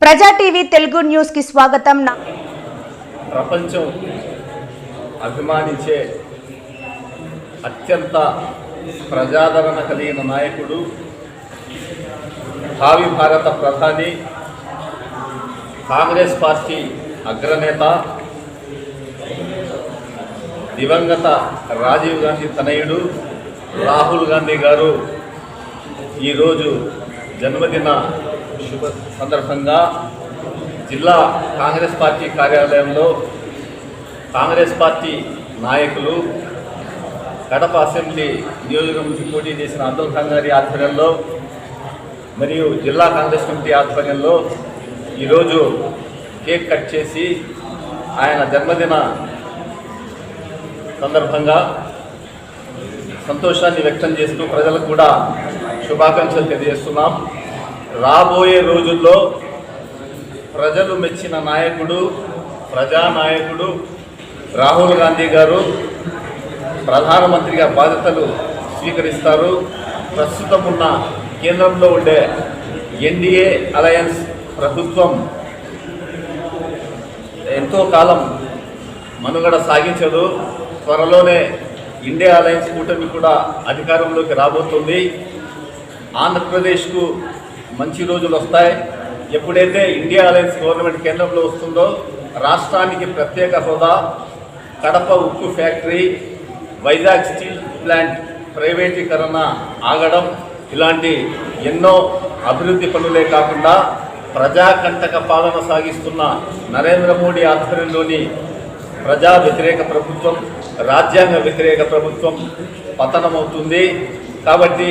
ప్రజా TV Telugu news కి స్వాగతం. ప్రపంచం అభిమానించే అత్యంత ప్రజాదరణ కలిగిన నాయకుడు, భావి భారత ప్రధాని, కాంగ్రెస్ పార్టీ అగ్రనేత, దివంగత రాజీవ్ గాంధీ తనయుడు రాహుల్ గాంధీ గారు ఈరోజు జన్మదిన శుభ సందర్భంగా జిల్లా కాంగ్రెస్ పార్టీ కార్యాలయంలో కాంగ్రెస్ పార్టీ నాయకులు, కడప అసెంబ్లీ నియోజకవర్గం నుంచి పోటీ చేసిన అబ్దుల్ ఖాన్ గారి ఆధ్వర్యంలో మరియు జిల్లా కాంగ్రెస్ కమిటీ ఆధ్వర్యంలో ఈరోజు కేక్ కట్ చేసి ఆయన జన్మదిన సందర్భంగా సంతోషాన్ని వ్యక్తం చేస్తూ ప్రజలకు కూడా శుభాకాంక్షలు తెలియజేస్తున్నాం. రాబోయే రోజుల్లో ప్రజలు మెచ్చిన నాయకుడు, ప్రజానాయకుడు రాహుల్ గాంధీ గారు ప్రధానమంత్రిగా బాధ్యతలు స్వీకరిస్తారు. ప్రస్తుతం ఉన్న కేంద్రంలో ఉండే ఎన్డీఏ అలయన్స్ ప్రభుత్వం ఎంతో కాలం మనుగడ సాగించదు. త్వరలోనే ఇండియా అలయన్స్ కూటమి కూడా అధికారంలోకి రాబోతుంది. ఆంధ్రప్రదేశ్కు మంచి రోజులు వస్తాయి. ఎప్పుడైతే ఇండియా అలయన్స్ గవర్నమెంట్ కేంద్రంలో వస్తుందో రాష్ట్రానికి ప్రత్యేక హోదా, కడప ఉక్కు ఫ్యాక్టరీ, వైజాగ్ స్టీల్ ప్లాంట్ ప్రైవేటీకరణ ఆగడం, ఇలాంటి ఎన్నో అభివృద్ధి పనులే కాకుండా ప్రజాకంటక పాలన సాగిస్తున్న నరేంద్ర మోడీ ఆధ్వర్యంలోని ప్రజా వ్యతిరేక ప్రభుత్వం, రాజ్యాంగ వ్యతిరేక ప్రభుత్వం పతనమవుతుంది. కాబట్టి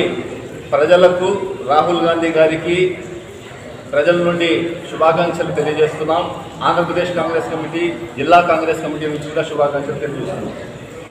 ప్రజలకు, రాహుల్ గాంధీ గారికి ప్రజల నుండి శుభాకాంక్షలు తెలియజేస్తున్నాం. ఆంధ్రప్రదేశ్ కాంగ్రెస్ కమిటీ, జిల్లా కాంగ్రెస్ కమిటీ నుంచి కూడా శుభాకాంక్షలు తెలియజేస్తున్నాం.